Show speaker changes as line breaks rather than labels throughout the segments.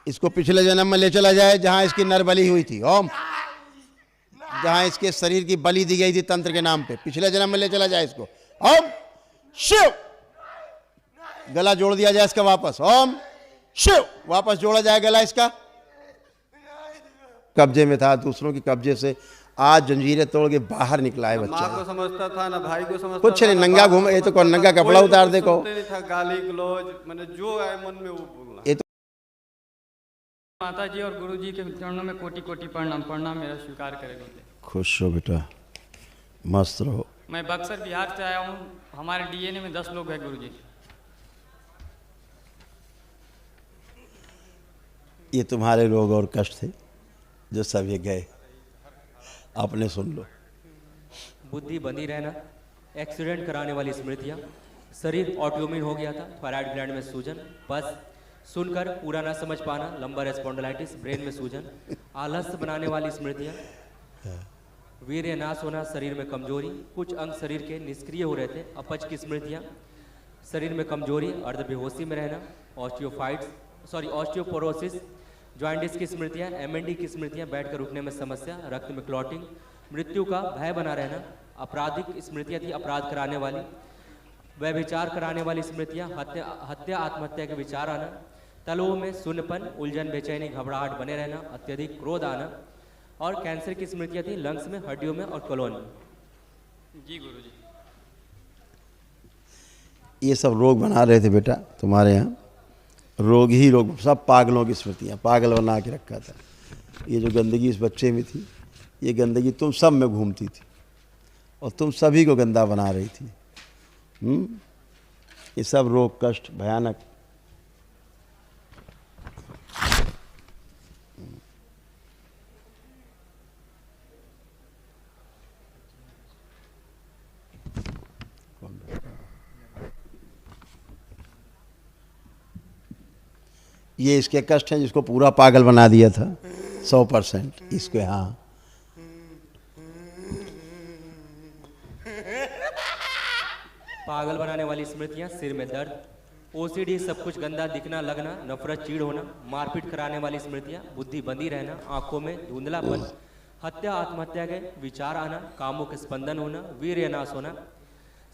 इसको पिछले जन्म में ले चला जाए जहां इसकी नर बलि हुई थी। ओम, जहां इसके शरीर की बलि दी गई थी तंत्र के नाम पे, पिछले जन्म में ले चला जाए इसको। ओम शिव, गला जोड़ दिया जाए इसका वापस। ओम शिव, वापस जोड़ा जाए गला इसका। कब्जे में था, दूसरों के कब्जे से आज जंजीरें तोड़ के बाहर निकला है बच्चा।
माँ को समझता था ना भाई को समझता
कुछ नहीं,
था,
नंगा घूम, ये तो कौन नंगा कपड़ा उतार दे को।
नहीं था, गाली गलौज, मैंने जो आए मन में वो बोलना।
ये तो
माता जी और गुरु जी के चरणों में कोटि कोटि प्रणाम। प्रणाम मेरा स्वीकार करेंगे।
खुश हो बेटा, मस्त रहो।
मैं बक्सर बिहार से आया हूँ। हमारे डीएनए में 10 लोग हैं गुरु जी।
ये तुम्हारे रोग और कष्ट थे जो सब ये गए, आपने सुन लो।
बुद्धि बंधी रहना, एक्सीडेंट कराने वाली स्मृतियाँ, शरीर ऑटोइम्यून हो गया था, थायराइड ग्लैंड में सूजन, बस सुनकर पूरा ना समझ पाना, लंबर स्पॉन्डिलाइटिस, ब्रेन में सूजन, आलस्य बनाने वाली स्मृतियाँ, वीर्य नाश होना, शरीर में कमजोरी, कुछ अंग शरीर के निष्क्रिय हो रहे थे, अपच की स्मृतियाँ, शरीर में कमजोरी, अर्ध बेहोशी में रहना, ऑस्टियोपोरोसिस, जॉइंटिस की स्मृतियाँ, एमएनडी की स्मृतियाँ, बैठकर उठने में समस्या, रक्त में क्लॉटिंग, मृत्यु का भय बना रहना, आपराधिक स्मृतियाँ थी, अपराध कराने वाली, व्यभिचार कराने वाली स्मृतियाँ, हत्या आत्महत्या के विचार आना, तलवों में शून्यपन, उलझन, बेचैनी, घबराहट बने रहना, अत्यधिक क्रोध आना, और कैंसर की स्मृतियाँ थी लंग्स में, हड्डियों में और कोलोन में।
जी गुरु जी।
ये सब रोग बना रहे थे बेटा तुम्हारे यहाँ, रोग ही रोग, सब पागलों की स्मृतियाँ, पागल बना के रखा था। ये जो गंदगी इस बच्चे में थी, ये गंदगी तुम सब में घूमती थी और तुम सभी को गंदा बना रही थी। ये सब रोग कष्ट भयानक। ये इसके कष्ट हैं जिसको पूरा पागल बना दिया था 100% इसको। हाँ,
पागल बनाने वाली स्मृतियाँ, सिर में दर्द, ओसीडी, सब कुछ गंदा दिखना लगना, नफरत, चीड़ होना, मारपीट कराने वाली स्मृतियाँ, बुद्धि बंदी रहना, आंखों में धुंधलापन, हत्या आत्महत्या के विचार आना, कामों के स्पंदन होना, वीर्य नाश होना,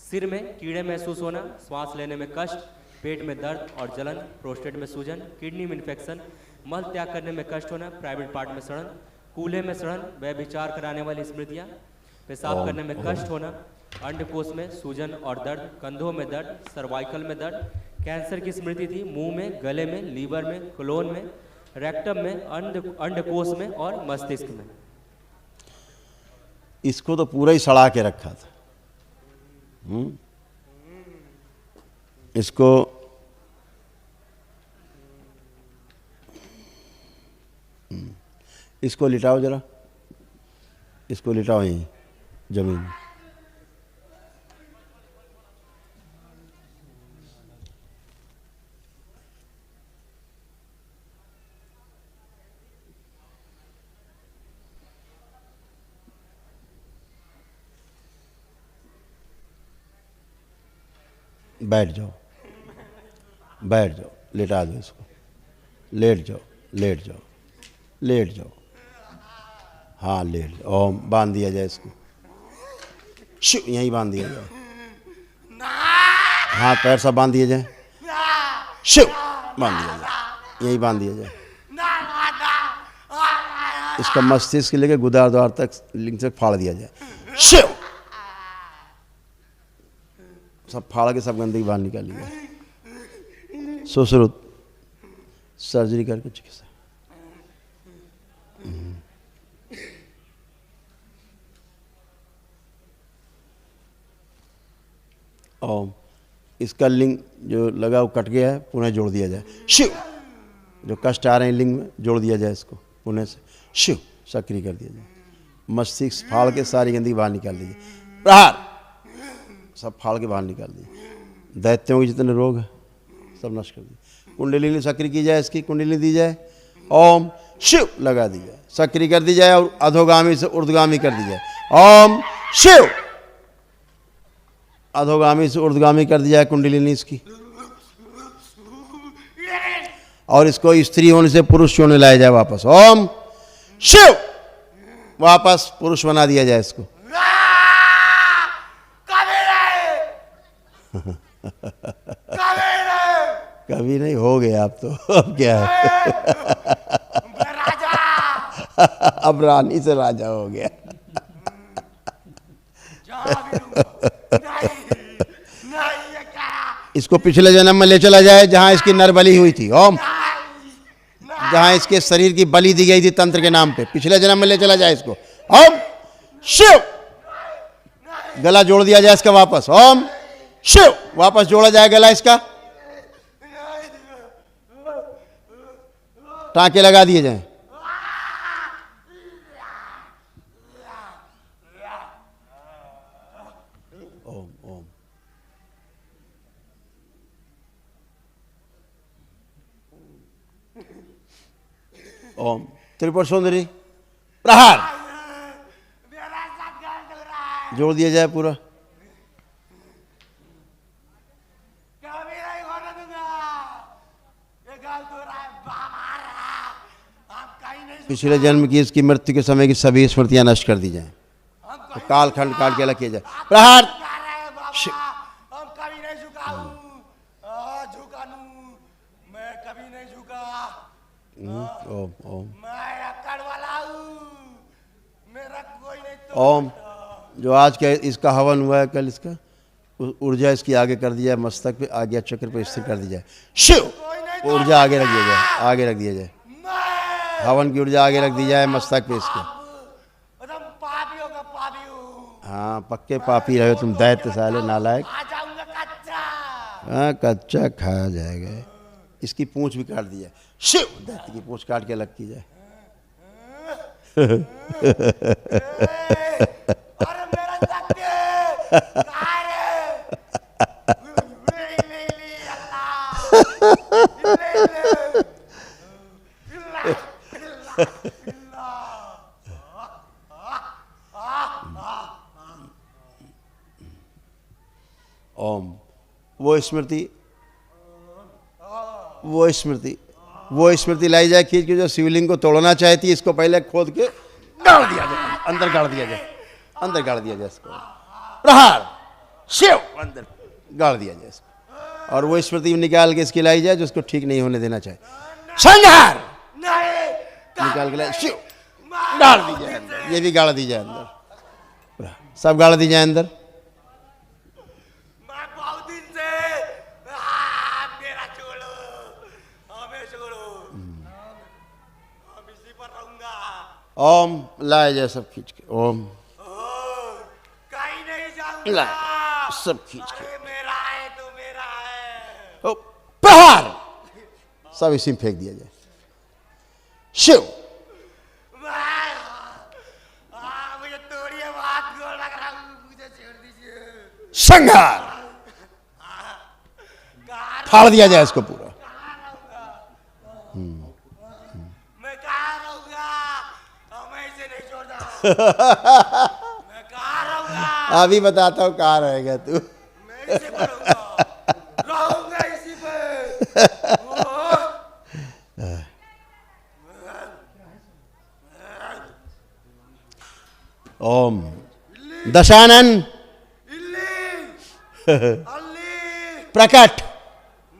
सिर में कीड़े महसूस होना, श्वास लेने में कष्ट, पेट में दर्द और जलन, प्रोस्टेट में सूजन, किडनी में इन्फेक्शन, मल त्याग करने में कष्ट होना, प्राइवेट पार्ट में सड़न, कूल्हे में सड़न, व्यभिचार कराने वाली स्मृतियाँ, पेशाब करने में कष्ट होना, अंडकोश में सूजन और दर्द, कंधों में दर्द, सर्वाइकल में दर्द, कैंसर की स्मृति थी मुंह में, गले में, लीवर में, कोलोन में, रेक्टम में, अंडकोश में और मस्तिष्क में।
इसको तो पूरा ही सड़ा के रखा था। इसको इसको लिटाओ जरा, इसको लिटाओ यहीं जमीन में। बैठ जाओ, बैठ जाओ, लेटा दो इसको, लेट जाओ, लेट जाओ, लेट जाओ। हाँ लेट जाओ। ओम, बांध दिया जाए इसको, शिव, यहीं बांध दिया जाए, हाथ पैर सब बांध दिए जाए, शिव, बांध दिया जाए, यहीं बांध दिया जाए। इसका मस्तिष्क लेके गुदार द्वार तक लिंग तक फाड़ दिया जाए, शिव, सब फाड़ के सब गंदगी बाहर निकाल लिया। सुश्रुत सर्जरी करके चिकित्सा। ओम, इसका लिंग जो लगा वो कट गया है, पुनः जोड़ दिया जाए, शिव, जो कष्ट आ रहे हैं लिंग में जोड़ दिया जाए इसको पुनः से, शिव, सक्रिय कर दिया जाए। मस्तिष्क फाड़ के सारी गंदगी बाहर निकाल दीजिए, प्रहार, सब फाड़ के बाहर निकाल दिए। दैत्यों के जितने रोग हैं सब नष्ट कर दिए। कुंडलिनी सक्रिय की जाए, इसकी कुंडलिनी दी जाए, ओम शिव लगा दी जाए, सक्रिय कर दी जाए और अधोगामी से ऊर्ध्वगामी कर दी जाए, ओम शिव, अधोगामी से ऊर्ध्वगामी कर दी जाए कुंडलिनी इसकी, और इसको स्त्री होने से पुरुष होने लाया जाए वापस। ओम शिव, वापस पुरुष बना दिया जाए इसको। कभी नहीं, हो गए आप तो। अब क्या है? अब रानी से राजा हो गया। इसको पिछले जन्म में ले चला जाए जहां इसकी नर बलि हुई थी। ओम, जहां इसके शरीर की बलि दी गई थी तंत्र के नाम पे, पिछले जन्म में ले चला जाए इसको। ओम शिव, गला जोड़ दिया जाए इसका वापस। ओम शिव, वापस जोड़ा जाए गला इसका, टांके लगा दिए जाएं। ओम ओम ओम त्रिपुर सुंदरी प्रहार, जोड़ दिया जाए पूरा। पिछले जन्म की इसकी मृत्यु के समय की सभी स्मृतियां नष्ट कर दी जाएं, तो कालखंड काट के अलग किया जाए। प्रहार।
हम कभी नहीं झुका हूँ, झुका नू, मैं कभी नहीं झुका।
ओम ओम
मैं अक्कड़ वाला हूँ, मेरा कोई नहीं तो।
ओम, जो आज के इसका हवन हुआ है, कल इसका ऊर्जा इसकी आगे कर दी जाए, मस्तक पे आज्ञा चक्र पे स्थिर कर दी जाए। शिव, ऊर्जा आगे रख दिया जाए, आगे रख दिया जाए, हवन की ऊर्जा आगे रख दी जाए मस्तक पे इसके।
पापी होगा, पापी हूँ।
हाँ, पक्के पापी रहे तुम, दैत्य साले नालायक।
आ जाऊंगा कच्चा।
हाँ, कच्चा खाया जाएगा। इसकी पूंछ भी काट दी जाए। शिव, दैत्य की पूंछ काट के अलग की जाए।
अरे मेरा सत्य कहाँ है? ले अल्लाह, ले।
ओम, वो स्मृति लाई जाए खींच के, जो शिवलिंग को तोड़ना चाहती है, इसको पहले खोद के गाड़ दिया जाए, अंदर गाड़ दिया जाए, अंदर गाड़ दिया जाए इसको। प्रहार। शिव, अंदर गाड़ दिया जाए इसको, और वो स्मृति निकाल के इसकी लाई जाए जो उसको ठीक नहीं होने देना चाहे। संहार। निकाल के लाए, शिव, गाड़ दी जाए अंदर, ये भी गाड़ दी जाए अंदर, सब गाड़ दी जाए अंदर।
मैं बहुत दिन से मेरा छोड़ो, हमें छोड़ो, हम इसी पर रहूंगा।
ओम, लाए जाए सब खींच के। ओम,
कहीं नहीं जाऊंगा,
लाए सब खींच के।
अरे मेरा है तो मेरा है।
ओ, प्रहार। सब इसी में फेंक दिया जाए। शिव,
मुझे तोड़िए, बात को लग रहा हूँ, मुझे छोड़ दीजिए।
संहार। फाड़ दिया जाए इसको पूरा।
मैं कहाँ रहूंगा, मैं इसे नहीं छोड़ता। मैं कहाँ रहूंगा,
अभी बताता हूँ कहाँ रहेगा तू।
मैं इसी पर रहूंगा इसी पे।
ओम दशानन प्रकट।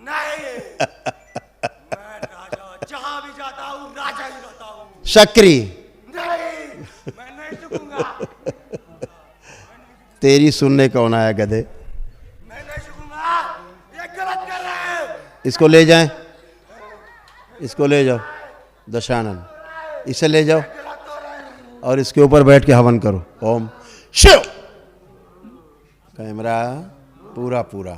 नहीं, मैं राजा, जहां भी जाता हूँ राजा ही रहता हूँ।
शक्री।
नहीं, मैं नहीं झुकूंगा,
तेरी सुनने कौन आया गधे?
मैं नहीं झुकूंगा, ये गलत कर रहे हैं।
इसको ले जाएं, इसको ले जाओ दशानन, इसे ले जाओ और इसके ऊपर बैठ के हवन करो। ओम शिव। कैमरा पूरा पूरा।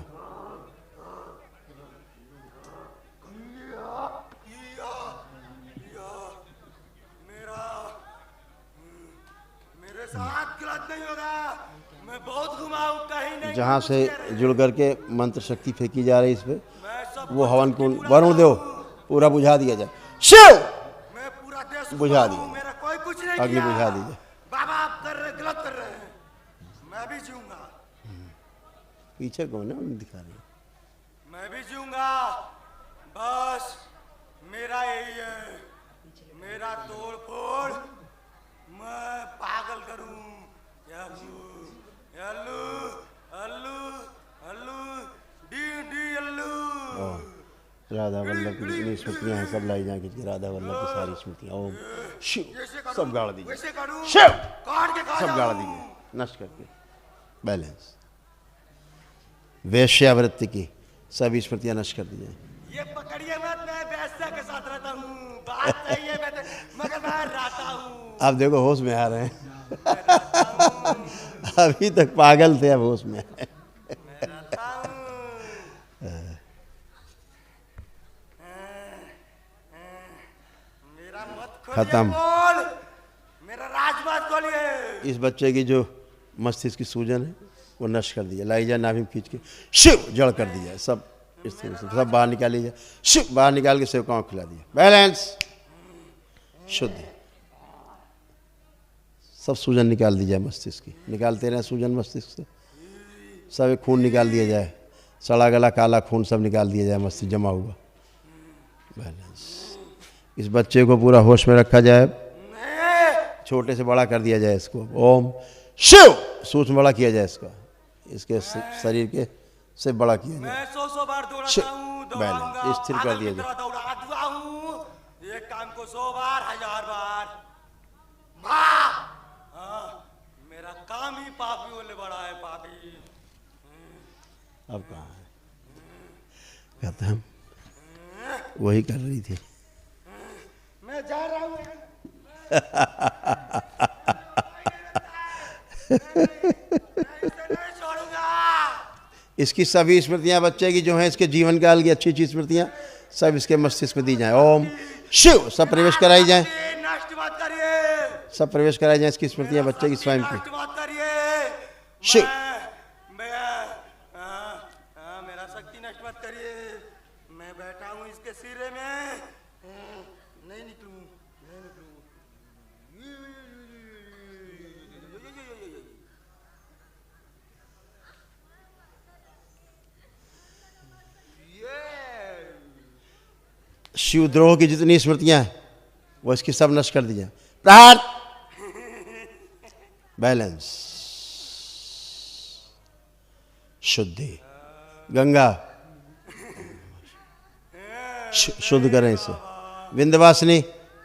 मेरे साथ गलत नहीं होगा, मैं बहुत घुमाऊं, कहीं नहीं।
जहाँ से जुड़ करके मंत्र शक्ति फेंकी जा रही है इस पे,
मैं सब
वो हवन कुंड वरुण देव पूरा बुझा दिया जाए। शिव,
मैं पूरा देश
बुझा
घुमाऊं,
दिया।
मेरा कोई कुछ नहीं
अग्नि
किया।
बुझा दीजिए।
बाबा आप कर रहे, गलत कर रहे हैं, मैं भी जीऊंगा,
पीछे कौन है, उन्हें दिखा रही है।
मैं भी जीऊंगा, बस मेरा यही है, मेरा तोड़ फोड़ मैं पागल करूं। यल्लू यल्लू अल्लू अल्लू डी डी अल्लू।
राधा वल्लभ की जितनी स्मृतियाँ हैं सब लाई जाएंगी, राधा वल्लभ की सारी स्मृतियाँ। ओम शिव सब गाड़ दीजिए,
वैसे करूं
शिव
काट के खा
सब
जाऊं।
गाड़ दीजिए, नष्ट करके बैलेंस। वैश्यावृत्ति की सभी स्मृतियाँ नष्ट कर दीजिए।
ये पकड़िए मत, मैं वैश्या के साथ रहता हूँ। बात सही है मगर मैं रहता हूँ।
आप देखो होश में आ रहे हैं। अभी तक पागल थे, अब होश में आए।
मैं रहता हूँ। मेरा मत खोलिए,
खत्म।
बोल मेरा राज मत खोलिए।
इस बच्चे की जो मस्तिष्क की सूजन है वो नष्ट कर दिया, लाई जाए नाभि में खींच के शिव जड़ कर दिया, सब इस तरह से सब बाहर निकाल लीजिए। शिव बाहर निकाल के सेवकाओं को खिला दिया, बैलेंस शुद्ध। सब सूजन निकाल दी जाए मस्तिष्क की, निकालते रहे सूजन मस्तिष्क से, सब खून निकाल दिया जाए, सड़ा गला काला खून सब निकाल दिया जाए, मस्तिष्क जमा हुआ। बैलेंस। इस बच्चे को पूरा होश में रखा जाए, छोटे से बड़ा कर दिया जाए इसको। ओम शिव सूक्ष्म बड़ा किया जाए इसका, इसके शरीर के से बड़ा किया जाए।
मैं 100 बार
शिव,
दौड़ाता हूँ,
बैलेंस,
दौड़ाऊंगा,
स्थिर कर
पागल
दिया
की तरह दौड़ा दुआ हूँ। एक काम को 100 बार 1000 बार। हाँ, मेरा काम ही पापियों ले बड़ा है, पापी।
अब कहाँ है? खत्म, वही कर रही थी।
मैं जा रहा हूँ। नहीं छोड़ूंगा।
इसकी सभी स्मृतियां बच्चे की जो हैं, इसके जीवन काल की अच्छी अच्छी स्मृतियां सब इसके मस्तिष्क में दी जाएं। ओम शिव सब प्रवेश कराई जाएं,
नष्ट मत करिए।
सब प्रवेश कराई जाएं इसकी स्मृतियां बच्चे की स्वयं की।
नष्ट मत करिए।
शिव।
मेरा शक्ति नष्ट मत करिए। मैं बैठा हूँ इसके सिरे में, नहीं निकलूं, नहीं निकलूं।
शिवद्रोह की जितनी स्मृतियां हैं वो इसकी सब नष्ट कर दी जाए। प्रहार, बैलेंस, शुद्धि, गंगा शुद्ध करें इसे। विंध्यवासिनी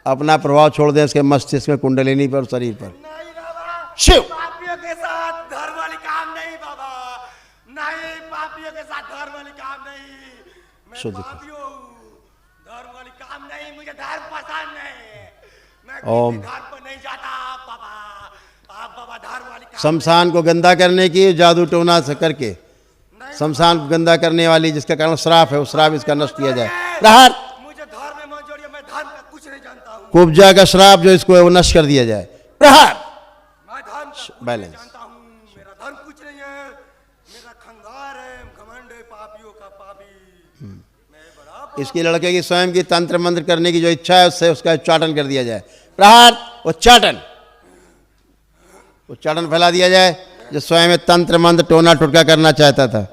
अपना प्रभाव छोड़ दें इसके मस्तिष्क में, कुंडलिनी पर, शरीर पर।
नहीं बाबा,
शिव
पापियों के साथ धर्म वाली काम नहीं बाबा, नहीं पापियों के साथ धर्म वाली काम नहीं। मैं
शुद्ध
पापी हूँ, धर्म वाली काम नहीं, मुझे धर्म पसंद नहीं। मैं
ओम।
किसी धर्म पर नहीं जाता बाबा। आप बाबा धर्म वाली काम
शमशान को गंदा करने की जादू टोना से करके शमशान को गंदा करने वाली जिसका कारण श्राप है, उस श्राप इसका नष्ट किया जाए। प्रहार,
मुझे धर्म में मत जोड़िए, मैं धर्म का कुछ नहीं जानता हूँ।
कुब्जा का श्राप जो इसको है वो नष्ट कर दिया जाए। प्रहार,
मैं धर्म का कुछ नहीं
बैलेंस।
जानता हूँ। मेरा धर्म कुछ नहीं है, मेरा खंगार है, घमंड है, पापियों का पापी। मैं बड़ा
इसके लड़के की स्वयं की तंत्र मंत्र करने की जो इच्छा है उससे उसका उच्चाटन कर दिया जाए। प्रहार, उच्चाटन, उच्चाटन फैला दिया जाए जो स्वयं में तंत्र मंत्र टोना टुटका करना चाहता था।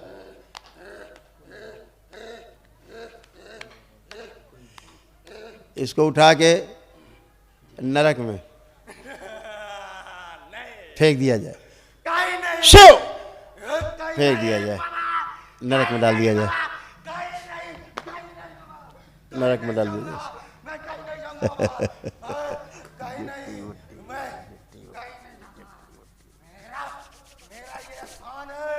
इसको उठा के नरक में फेंक दिया जाए।
कहीं नहीं,
शिव
कहीं
फेंक दिया जाए, नरक में डाल दिया जाए,
कहीं नहीं,
नरक में डाल दिया जाए।
मैं कहीं नहीं जाऊंगा बाबा। कहीं नहीं, मैं कहीं नहीं जाऊंगा। मेरा ये स्थान है।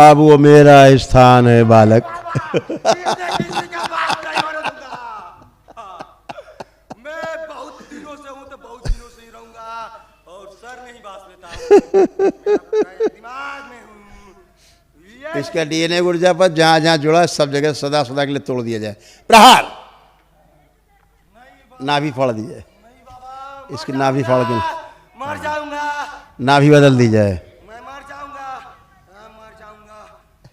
अब वो मेरा स्थान है बालक।
किसी का बात नहीं होने दूंगा। मैं बहुत दिनों से हूँ तो बहुत दिनों से ही रहूंगा और सर में ही बास लेता हूँ। दिमाग में हूँ।
इसका डीएनए ऊर्जा पर जहां जहां जुड़ा है सब जगह सदा सदा के लिए तोड़ दिया जाए। प्रहार, नाभि फाड़ दी जाए,
नहीं बाबा,
इसकी नाभि फाड़ के
मर जाऊंगा।
नाभि बदल दी जाए।
मैं मर जाऊंगा, हाँ, मर जाऊंगा।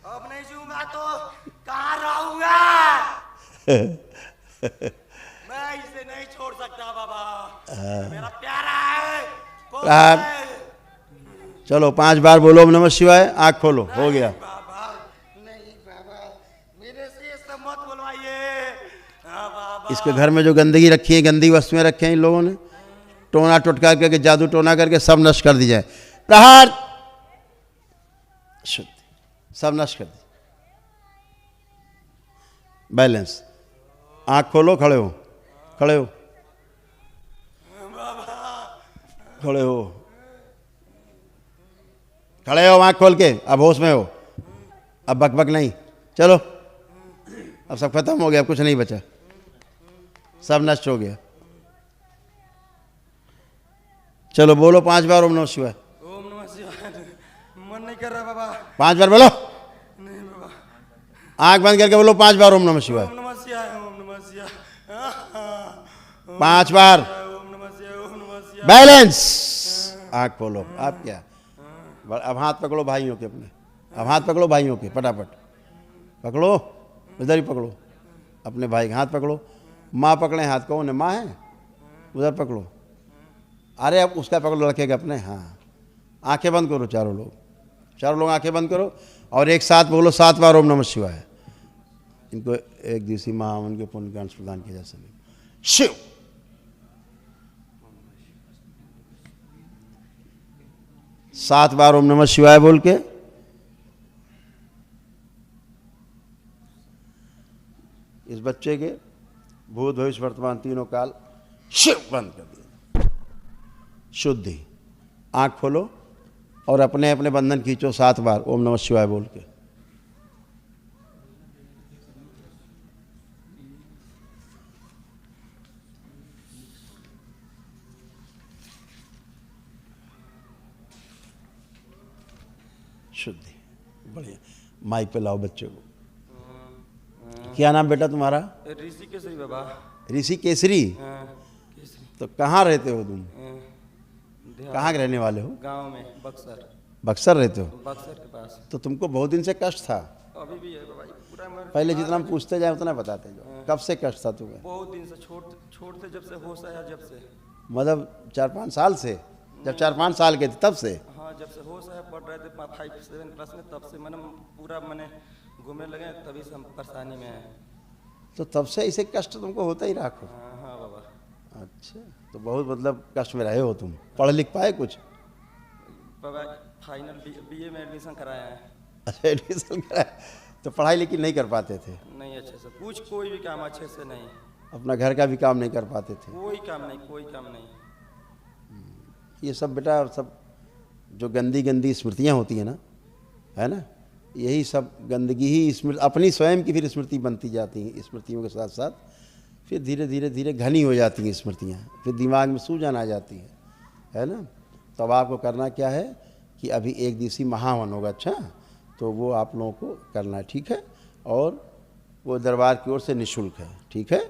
अब नहीं जीऊंगा तो कहाँ रहूंगा? मैं इसे नहीं छोड़ सकता बाबा। मेरा प्यारा है। कौन
प्रहार।
है?
चलो 5 बार बोलो ओम नमः शिवाय, आँख खोलो, हो गया।
बाबा नहीं बाबा, मेरे से ये सब मत हाँ बाबा।
इसके घर में जो गंदगी रखी है, गंदी वस्तुएं रखी हैं इन लोगों ने, टोना टोटका करके, जादू टोना करके सब नष्ट कर दी जाए। प्रहार, शुद्ध, सब नष्ट कर दी। बैलेंस, आंख खोलो, खड़े हो, खड़े हो, खड़े हो, खड़े हो, आंख खोल के, अब होश में हो, अब बकबक नहीं, चलो, अब सब खत्म हो गया, अब कुछ नहीं बचा, सब नष्ट हो गया। चलो बोलो 5 बार ओम नमः शिवाय।
ओम नमः शिवाय। मन नहीं कर रहा बाबा।
5 बार बोलो,
नहीं बाबा।
आंख बंद करके बोलो 5 बार ओम नमः शिवाय।
ओम नमः शिवाय। ओम नमः शिवाय।
5 बार।
ओम नमः शिवाय। ओम नमः शिवाय।
बैलेंस, आंख खोलो। आप क्या, अब हाथ पकड़ो भाइयों के अपने, अब हाथ पकड़ो भाइयों के, फटाफट पकड़ो, इधर ही पकड़ो, अपने भाई के हाथ पकड़ो। माँ पकड़े हाथ, कौन है, माँ है, उधर पकड़ो। अरे अब उसका पकड़ो, लड़के के अपने। हाँ, आंखें बंद करो चारों लोग आंखें बंद करो और एक साथ बोलो 7 बार ओम नमः शिवाय। इनको एक दिवसीय महावन के पुण्य का अंश प्रदान किया जा सके। शिव, सात बार ओम नमः शिवाय बोल के इस बच्चे के भूत भविष्य वर्तमान तीनों काल शिव बंद कर दिया। शुद्धि, आंख खोलो और अपने अपने बंधन खींचो 7 बार ओम नमः शिवाय बोल के। शुद्धि, बढ़िया। माइक पे लाओ बच्चे को। क्या नाम बेटा तुम्हारा?
ऋषि केसरी बाबा।
ऋषि केसरी।
केसरी।
तो कहाँ रहते हो तुम?
देहात।
कहाँ के रहने वाले हो?
गांव में, बक्सर।
बक्सर रहते हो?
बक्सर के पास।
तो तुमको बहुत दिन से कष्ट था?
अभी भी है बाबा, पूरा मर।
पहले जितना हम पूछते जाए उतना बताते जाओ। कब से कष्ट था तुम्हें?
बहुत दिन से, छोट से, जब से होश आया, जब से।
मतलब 4-5 साल से? जब 4-5 साल के थे तब से?
हाँ, जब से होश आया, पढ़ रहे थे 5-7 क्लास में, तब से मैंने पूरा मैंने घूमने लगे, तभी से हम परेशानी में हैं।
तो तब से ऐसे कष्ट तुमको होता ही रहा?
हाँ हाँ बाबा।
अच्छा, तो बहुत मतलब कष्ट में रहे हो तुम। पढ़ लिख पाए कुछ?
बाबा फाइनल बीए में एडमिशन कराया है।
अच्छा, एडमिशन कराया, तो पढ़ाई लेकिन नहीं कर पाते थे?
नहीं अच्छे से, कुछ कोई भी काम अच्छे से नहीं।
अपना घर का भी काम नहीं कर पाते थे?
कोई काम नहीं, कोई काम नहीं।
ये सब बेटा, सब जो गंदी गंदी स्मृतियाँ होती हैं ना, है ना, यही सब गंदगी ही स्मृति, अपनी स्वयं की फिर स्मृति बनती जाती हैं। स्मृतियों के साथ साथ फिर धीरे धीरे धीरे घनी हो जाती हैं स्मृतियाँ, फिर दिमाग में सूजन आ जाती है ना। तो अब आपको करना क्या है कि अभी एक दिवसीय महावन होगा, अच्छा, तो वो आप लोगों को करना है, ठीक है। और वो दरबार की ओर से निःशुल्क है, ठीक है।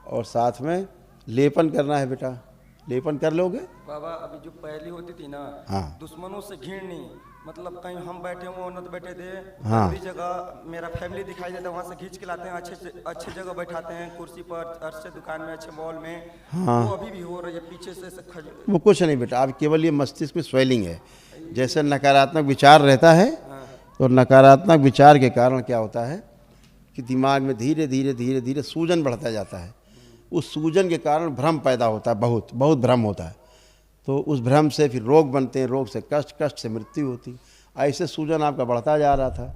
और साथ में लेपन करना है बेटा। लेपन कर लोगे?
बाबा अभी जो पहली होती थी ना,
हाँ।
दुश्मनों से घिरनी, मतलब कहीं हम बैठे हुए उन्नत बैठे थे,
हाँ।
दूसरी जगह मेरा फैमिली दिखाई देता है, वहाँ से खींच के लाते हैं, अच्छे जगह बैठाते हैं, कुर्सी पर, अच्छे दुकान में, अच्छे मॉल में।
हाँ।
वो अभी भी हो रही है, पीछे से
वो कुछ नहीं बेटा, अब केवल ये मस्तिष्क में स्वेलिंग है। जैसे नकारात्मक विचार रहता है, तो नकारात्मक विचार के कारण क्या होता है कि दिमाग में धीरे धीरे धीरे धीरे सूजन बढ़ता जाता है। उस सूजन के कारण भ्रम पैदा होता है, बहुत बहुत भ्रम होता है। तो उस भ्रम से फिर रोग बनते हैं, रोग से कष्ट, कष्ट से मृत्यु होती। ऐसे सूजन आपका बढ़ता जा रहा था।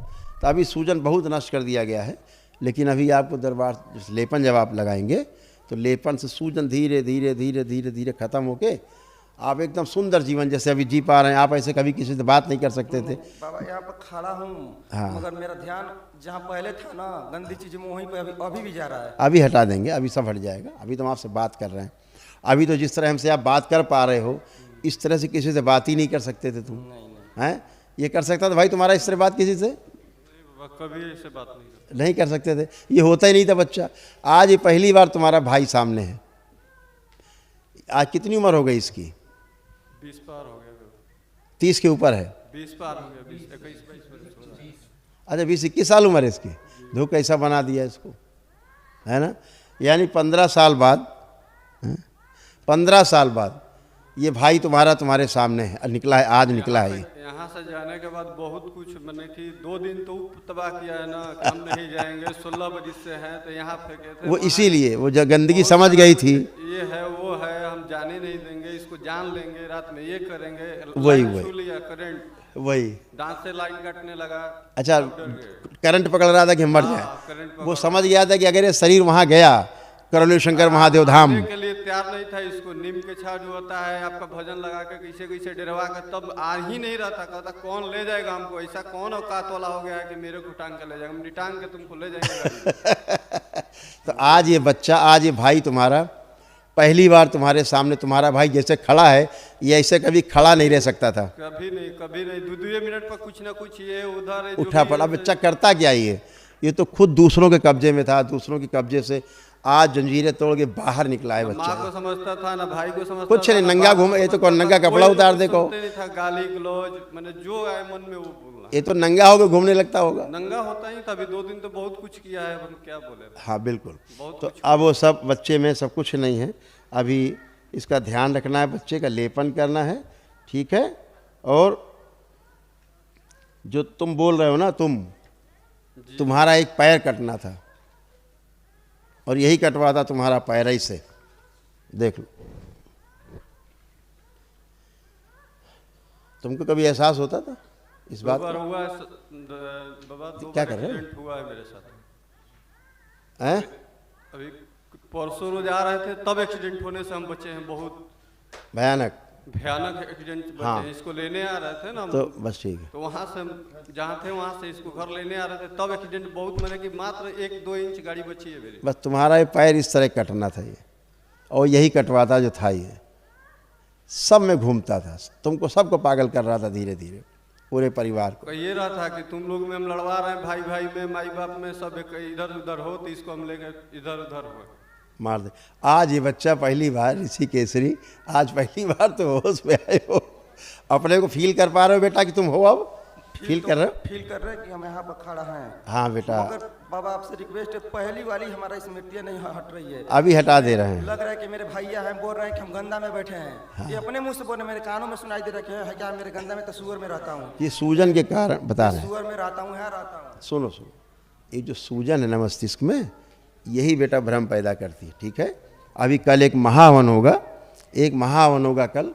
तो अभी सूजन बहुत नष्ट कर दिया गया है, लेकिन अभी आपको दरबार लेपन जब आप लगाएंगे तो लेपन से सूजन धीरे धीरे धीरे धीरे धीरे खत्म होके आप एकदम सुंदर जीवन जैसे अभी जी पा रहे हैं। आप ऐसे कभी किसी से बात नहीं कर सकते थे।
बाबा यहाँ पर खड़ा हूँ,
हाँ।
मगर मेरा ध्यान जहाँ पहले था ना, गंदी चीज़ में, वहीं पर अभी भी जा रहा है।
अभी हटा देंगे, अभी सब हट जाएगा। अभी तो हम आपसे बात कर रहे हैं। अभी तो जिस तरह हमसे आप बात कर पा रहे हो, इस तरह से किसी से बात ही नहीं कर सकते थे तुम, हैं? ये कर सकता था भाई तुम्हारा इस तरह बात किसी से?
कभी ऐसे बात
नहीं कर सकते थे, ये होता ही नहीं था बच्चा। आज ये पहली बार तुम्हारा भाई सामने है। आज कितनी उम्र हो गई इसकी?
20 पार हो गया।
30 के ऊपर है?
20 पार हो गया, 20 21 22 वर्ष हो रहा है।
अच्छा, 20-21 साल उम्र है इसकी। धो कैसा बना दिया इसको, है ना। यानी 15 साल बाद, 15 साल बाद ये भाई तुम्हारा तुम्हारे सामने है, निकला है, आज निकला है ये।
यहाँ से जाने के बाद बहुत कुछ मैंने कि 2 दिन तो तबाह किया है ना कि हम नहीं जाएंगे, 16 बजे से हैं तो यहाँ फेंके थे।
वो इसीलिए वो जो गंदगी समझ गई थी,
ये है वो है, हम जाने नहीं देंगे, इसको जान लेंगे, रात में ये करेंगे।
वही
लाइन
वही
छू लिया करंट,
वही।
दांत से लाइन काटने लगा।
अच्छा,
सब डर गए।
करंट पकड़ रहा था कि हम मर
हाँ,
जाए।
करंट
वो समझ गया था कि अगर ये शरीर वहाँ गया करौली शंकर महादेव धाम,
आने के लिए तैयार नहीं था। इसको नीम के छाव जो होता है आपका भजन लगा के कैसे कैसे डरवा के तब आ ही नहीं रहा था। कहता कौन ले जाएगा हमको, ऐसा कौन औकात वाला हो गया है कि मेरे को टांग के ले जाएगा, हम टांग के तुमको ले जाएंगे।
तो आज ये बच्चा, आज ये भाई तुम्हारा पहली बार तुम्हारे सामने, तुम्हारा भाई जैसे खड़ा है, ये ऐसे कभी खड़ा नहीं रह सकता था।
कभी नहीं, कभी नहीं। 2 मिनट पर कुछ ना कुछ ये उधर है, जो
उठा
भी
पड़ा।
है,
बच्चा करता क्या ये तो खुद दूसरों के कब्जे में था, दूसरों के कब्जे से आज जंजीरें तोड़ के बाहर निकला है
माँ
बच्चा।
को समझता था ना भाई को समझता
कुछ
था,
नहीं,
ना
नंगा
बाप को
घूम, ये तो
समझता
कौन नंगा
था।
कपड़ा
कोई
उतार
कुछ
देखो।
सुनते नहीं था, गाली गलौज, मैंने जो आए मन में वो बोलना।
ये तो नंगा होकर घूमने लगता होगा।
नंगा होता ही तभी 2 दिन तो बहुत कुछ किया है, हम क्या बोले।
हाँ बिल्कुल।
बहुत
तो अब वो सब बच्चे में सब कुछ नहीं है, अभी इसका ध्यान रखना है, बच्चे का लेपन करना है, ठीक है। और जो तुम बोल रहे हो ना, तुम्हारा एक पैर कटना था और यही कटवा था तुम्हारा पैर, ऐसे देख लो। तुमको कभी एहसास होता था इस बात
बार
का?
हुआ है, बाबा 2
क्या
बार
कर रहे हो?
एक्सीडेंट हुआ है मेरे साथ।
हैं?
अभी परसों रोज आ रहे थे तब एक्सीडेंट होने से हम बचे हैं। बहुत
भयानक।
भयानक एक्सीडेंट बचे
हाँ।
हैं। इसको लेने आ रहे थे ना हम,
तो बस ठीक है।
तो वहाँ से हम जहाँ थे वहाँ से इसको घर लेने आ रहे थे तब एक्सीडेंट बहुत, मैंने कि मात्र 1-2 इंच गाड़ी बची है मेरी।
बस तुम्हारा ये पैर इस तरह कटना था ये, और यही कटवाता जो था ये, सब में घूमता था, तुमको सबको पागल कर रहा था धीरे धीरे, पूरे परिवार को।
ये रहा था कि तुम लोग में हम लड़वा रहे हैं, भाई भाई में, माई बाप में, सब इधर उधर हो तो इसको हम लेंगे इधर उधर हो,
मार दे। आज ये बच्चा पहली बार, ऋषि केसरी, आज पहली बार तो होश में आए हो, अपने को फील कर पा रहे हो बेटा कि तुम हो, अब फील कर रहे हो?
फील कर रहे हैं कि हम यहाँ पर खड़ा हैं।
हाँ बेटा,
मगर बाबा आपसे रिक्वेस्ट है, पहली वाली हमारा स्मृतियाँ नहीं हट रही है।
अभी हटा दे रहे हैं।
लग रहा है कि मेरे भैया हैं, बोल रहे हैं कि हम गंदा में बैठे हैं। ये अपने मुंह से बोल रहे, मेरे कानों में सुनाई दे रखे है क्या मेरे गंदा में तो सुअर में रहता हूँ,
ये सूजन के कारण बता रहे हैं।
सुअर में रहता हूँ, यहाँ रहता हूँ।
सुनो सुनो, ये जो सूजन है ना मस्तिष्क में, यही बेटा भ्रम पैदा करती है, ठीक है। अभी कल एक महाहवन होगा, कल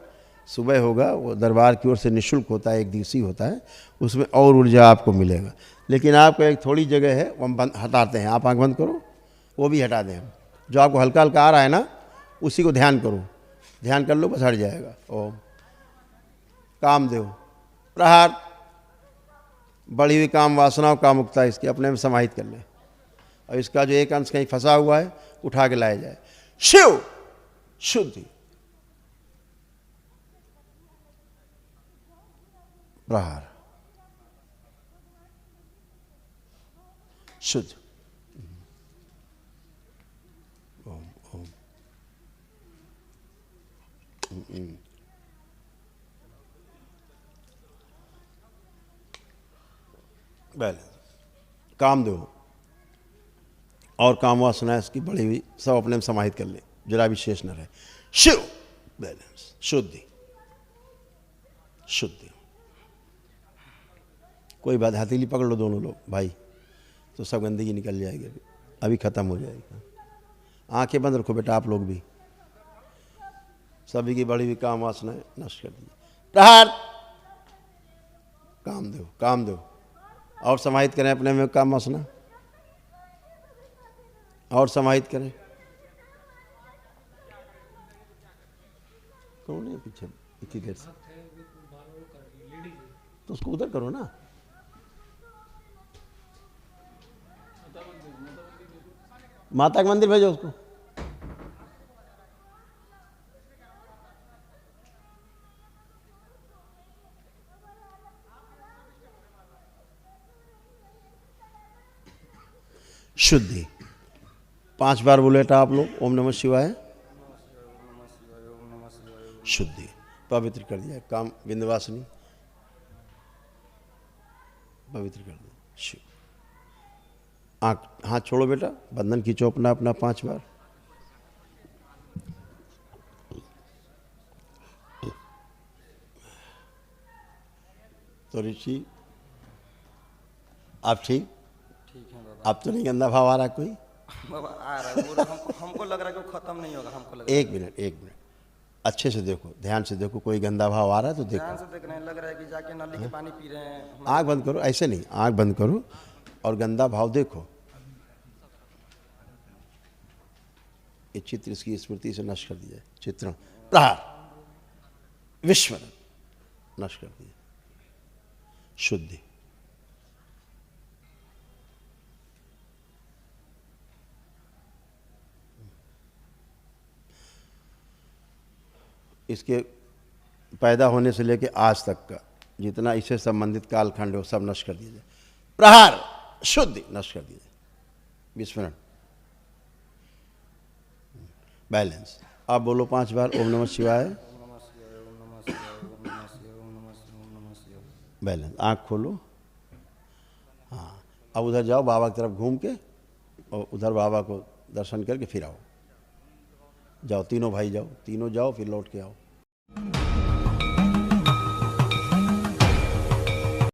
सुबह होगा, वो दरबार की ओर से निःशुल्क होता है, 1 दिवसीय होता है, उसमें और ऊर्जा आपको मिलेगा। लेकिन आपको एक थोड़ी जगह है वो हम बंद हटाते हैं, आप आँख बंद करो, वो भी हटा दें हम। जो आपको हल्का हल्का आ रहा है ना, उसी को ध्यान करो, ध्यान कर लो, बस हट जाएगा। ओम कामदेव प्रहार, बढ़ी हुई काम वासनाओं का मुक्ता इसकी अपने में समाहित कर लें, और इसका जो एक अंश कहीं फंसा हुआ है उठा के लाया जाए। शिव शुद्धि, प्रहार, शुद्ध। ओम ओम बैलेंस। कामदेव और काम वासना इसकी बढ़ी हुई सब अपने में समाहित कर ले, जरा भी शेष न रहे। शिव बैलेंस, शुद्धि शुद्धि। कोई बात, हथेली पकड़ लो दोनों लोग भाई, तो सब गंदगी निकल जाएगी, अभी ख़त्म हो जाएगी। आंखें बंद रखो बेटा, आप लोग भी, सभी की बढ़ी हुई काम वासनाएं नष्ट कर दीजिए। प्रहार, कामदेव कामदेव, और समाहित करें अपने में काम वासना, और समाहित करें। कौन है पीछे इतनी देर से? तो उसको उधर करो ना। माता के मंदिर भेजो उसको। शुद्धि 5 बार बोले था आप लोग, ओम नमः शिवाय। शुद्धि पवित्र कर दिया, काम विंध्यवासिनी पवित्र कर दिया। शिव, आँख हाथ छोड़ो बेटा, बंधन खींचो अपना अपना 5 बार। तो ऋषि आप ठीक?
ठीक है बाबा।
आप तो नहीं गंदा भाव आ रहा कोई?
बाबा आ रहा है वो, हमको लग रहा है कि वो खत्म नहीं होगा, हमको लग रहा है।
एक मिनट अच्छे से देखो, ध्यान से देखो, कोई गंदा भाव आ रहा है तो देखो।
ध्यान से देख रहे हैं, लग रहा है कि जाके नाली के पानी पी रहे हैं।
आँख बंद करो, ऐसे नहीं, आँख बंद करो और गंदा भाव देखो। ये चित्र इसकी स्मृति से नष्ट कर दिया, चित्रण प्रहार विश्वनाथ नष्ट कर दिया, शुद्धि। इसके पैदा होने से लेकर आज तक का जितना इससे संबंधित कालखंड है वो सब नष्ट कर दिया जाए, प्रहार शुद्धि नष्ट कर दिया जाए, विस्मरण बैलेंस। आप बोलो 5 बार ओम नमः शिवाय। बैलेंस। आँख खोलो। हाँ, अब उधर जाओ, बाबा की तरफ घूम के और उधर बाबा को दर्शन करके फिर आओ। जाओ तीनों भाई जाओ, तीनों जाओ, फिर लौट के आओ।